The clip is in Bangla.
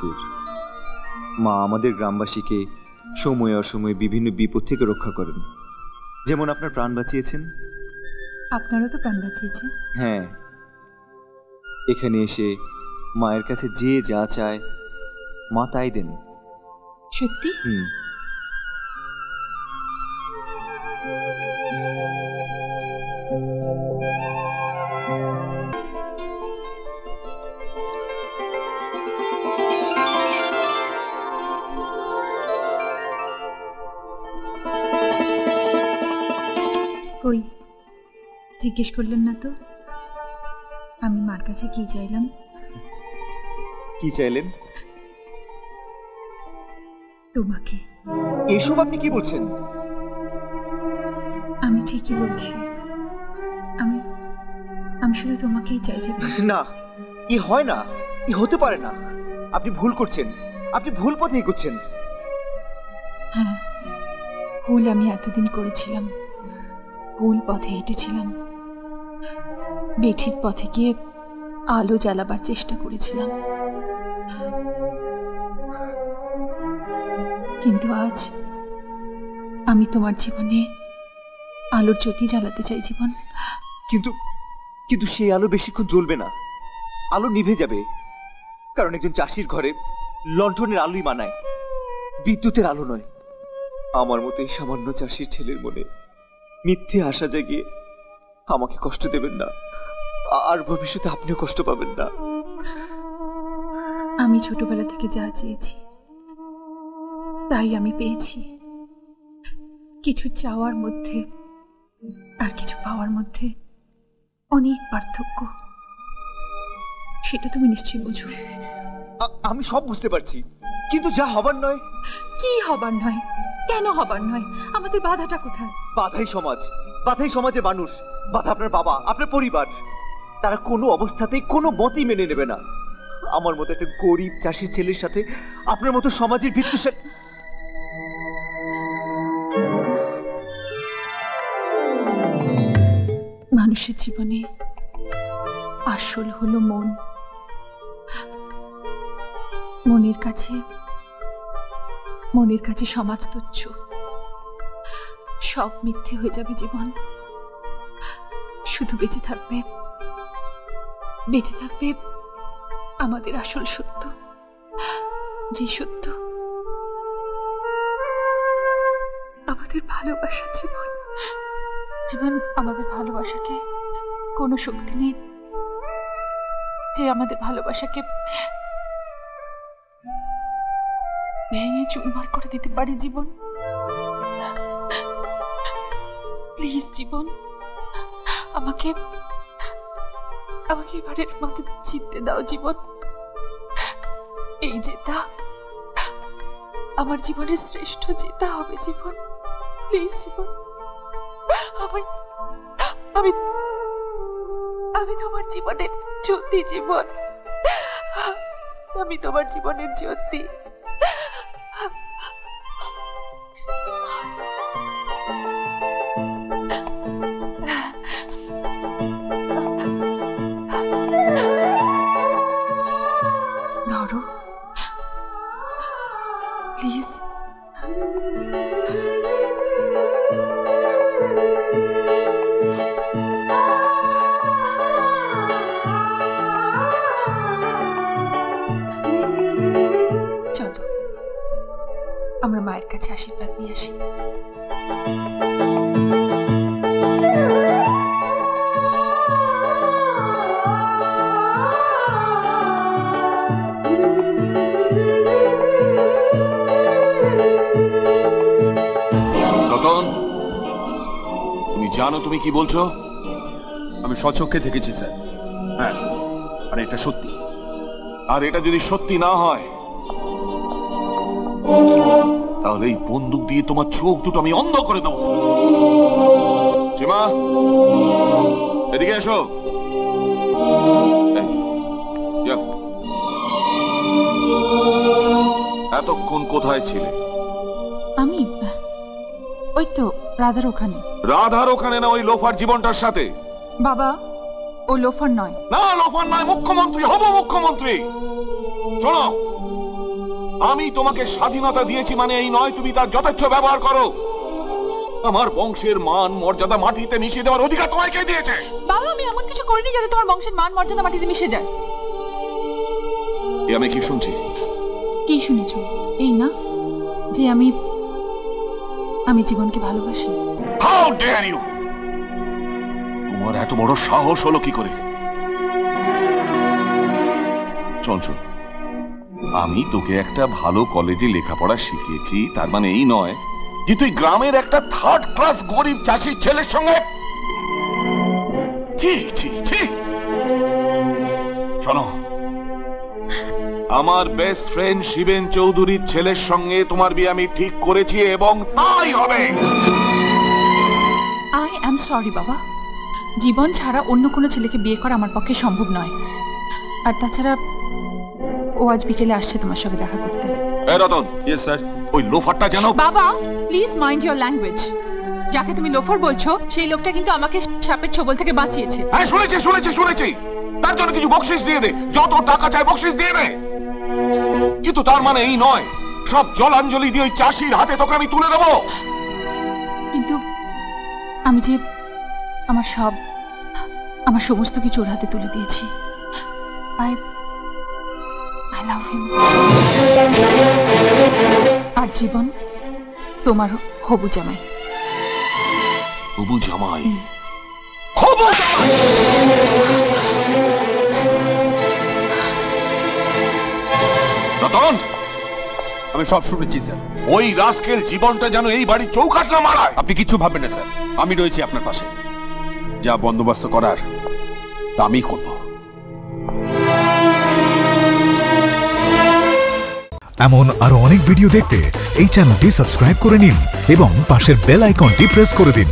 ঠাকুর, মা আমাদের গ্রামবাসীকে সময়ে অসময়ে বিভিন্ন বিপদ থেকে রক্ষা করেন। যেমন আপনার প্রাণ বাঁচিয়েছেন। আপনারও তো প্রাণ বাঁচিয়েছে। হ্যাঁ, এখানে এসে মায়ের কাছে যে যা চায় মা তাই দেন। সত্যি? কই জিজ্ঞেস করলেন না তো আমি মার কাছে কি চাইলাম? কি চাইলেন? তোমাকে। এসব আপনি কি বলছেন? আমি ঠিকই বলছি। আমি আমি শুধু তোমাকেই চাইছি। না, এ হয় না, এ হতে পারে না। আপনি ভুল করছেন, আপনি ভুল পথে এগোচ্ছেন। হ্যাঁ, ভুল আমি এতদিন করেছিলাম, ভুল পথে হেঁটেছিলাম, বেঠিক পথে গিয়ে আলো জ্বালাবার চেষ্টা করেছিলাম। কিন্তু আজ আমি তোমার জীবনে আলোর জ্যোতি জ্বালাতে চাই। জীবন কিন্তু কিন্তু সেই আলো বেশিক্ষণ জ্বলবে না, আলো নিভে যাবে। কারণ একজন চাষির ঘরে লণ্ঠনের আলোই মানায়, বিদ্যুতের আলো নয়। আমার মতো এই সামান্য চাষির ছেলের মনে মিথ্যে আশা জাগিয়ে আমাকে কষ্ট দেবেন না, আর ভবিষ্যতে আপনিও কষ্ট পাবেন না। আমি ছোটবেলা থেকে যা চেয়েছি তাই আমি পেয়েছি। কিছু চাওয়ার মধ্যে আর কিছু পাওয়ার মধ্যে অনেক পার্থক্য, সেটা তুমি নিশ্চয়ই বুঝো। আমি সব বুঝতে পারছি, কিন্তু যা হবার নয়। কি হবার নয়? কেন হবার নয়? আমাদের বাধাটা কোথায়? বাধাই সমাজ, বাধাই সমাজের মানুষ, বাধা আপনার বাবা, আপনার পরিবার। তারা কোনো অবস্থাতেই কোনো মতই মেনে নেবে না আমার মতো একটা গরিব চাষির ছেলের সাথে আপনার মতো সমাজের বিদ্বেষের। মানুষের জীবনে আসল হলো মন। মনের কাছে সমাজ তুচ্ছ, সব মিথ্যে হয়ে যাবে। জীবন শুধু বেঁচে থাকবে আমাদের আসল সত্য, যে সত্য আমাদের ভালোবাসা। জীবন আমাদের ভালোবাসাকে কোনো শক্তি নেই যে আমাদের ভালোবাসাকে ভেঙে চুরমার করে দিতে পারে। জীবন প্লিজ, জীবন আমাকে এবারের মতো জিততে দাও। জীবন এই জেতা আমার জীবনের শ্রেষ্ঠ জেতা হবে। জীবন প্লিজ, জীবন আমি তোমার জীবনের জ্যোতি। জীবন আমি তোমার জীবনের জ্যোতি। ধরো প্লিজ। চলো আমরা মায়ের কাছে আশীর্বাদ নিয়ে আসি। রতন, তুমি জানো তুমি কি বলছো? আমি স্বচক্ষে দেখেছি স্যার। হ্যাঁ, আর এটা সত্যি। আর এটা যদি সত্যি না হয় তাহলে এই বন্দুক দিয়ে তোমার চোখ দুটো আমি অন্ধ করে দেবো। সীমা, এদিকে এসো। এতক্ষণ কোথায় ছিলে? আমি ওই তো রাধার ওখানে। রাধার ওখানে না, ওই লোফার জীবনটার সাথে। বাবা, ও লোফার নয়। না, লোফার নয়, মুখ্যমন্ত্রী হব। মুখ্যমন্ত্রী শোনো, আমি তোমাকে স্বাধীনতা দিয়েছি মানে এই নয় তুমি তার যথেচ্ছ ব্যবহার করো। আমার বংশের মান মর্যাদা মাটিতে মিশিয়ে দেওয়ার অধিকার তোমায় কে দিয়েছে? বাবা, আমি এমন কিছু করিনি যাতে তোমার বংশের মান মর্যাদা মাটিতে মিশে যায়। আমি কি শুনছি? কি শুনেছ? এই না যে আমি জীবনকে ভালোবাসি। How dare you! তোমার এত বড় সাহস হলো কি করে? চঞ্চল, আমি তোকে একটা ভালো কলেজে লেখাপড়া শিখিয়েছি, তার মানে এই নয় যে তুই গ্রামের একটা থার্ড ক্লাস গরিব চাষির ছেলের সঙ্গে। ছি ছি ছি! শোনো, আমার বেস্ট ফ্রেন্ড শিবেন চৌধুরীর ছেলের সঙ্গে তোমার বিয়ে আমি ঠিক করেছি এবং তাই হবে। আই অ্যাম সরি বাবা, জীবন ছাড়া অন্য কোনো ছেলেকে বিয়ে করা আমার পক্ষে সম্ভব নয়। আর তাছাড়া ও আজ বিকেলে আসছে তোমার সঙ্গে দেখা করতে। Ratan, yes sir. ওই লোফারটা যেন। বাবা প্লিজ মাইন্ড ইওর ল্যাঙ্গুয়েজ। যাকে তুমি লোফার বলছো সেই লোকটা কিন্তু আমাকে সাপের ছোবল থেকে বাঁচিয়েছে। হ্যাঁ, শুনেছি শুনেছি শুনেছি। তার জন্য কিছু বকশিশ দিয়ে দে, যত টাকা চাই বকশিশ দিয়ে দে। কিন্তু তার মানে এই নয় সব জলাঞ্জলি দিয়ে ওই চাষির হাতে তোকে আমি তুলে দেবো। কিন্তু আমি যে আমার সমস্ত কিছু ওর হাতে তুলে দিয়েছি। I love him. আর জীবন তোমার হবু জামাই। হবু জামাই? হবু জামাই! রতন, আমি সব শুনেছি স্যার। ওই রাস্কেল জীবনটা যেন এই বাড়ির চৌকাঠ না মারায়। আপনি কিছু ভাববেন না স্যার, আমি রয়েছি আপনার পাশে। যা বন্দোবস্ত করার তা আমি করব। এমন আরো অনেক ভিডিও দেখতে এই চ্যানেলটি সাবস্ক্রাইব করে নিন এবং পাশের বেল আইকনটি প্রেস করে দিন।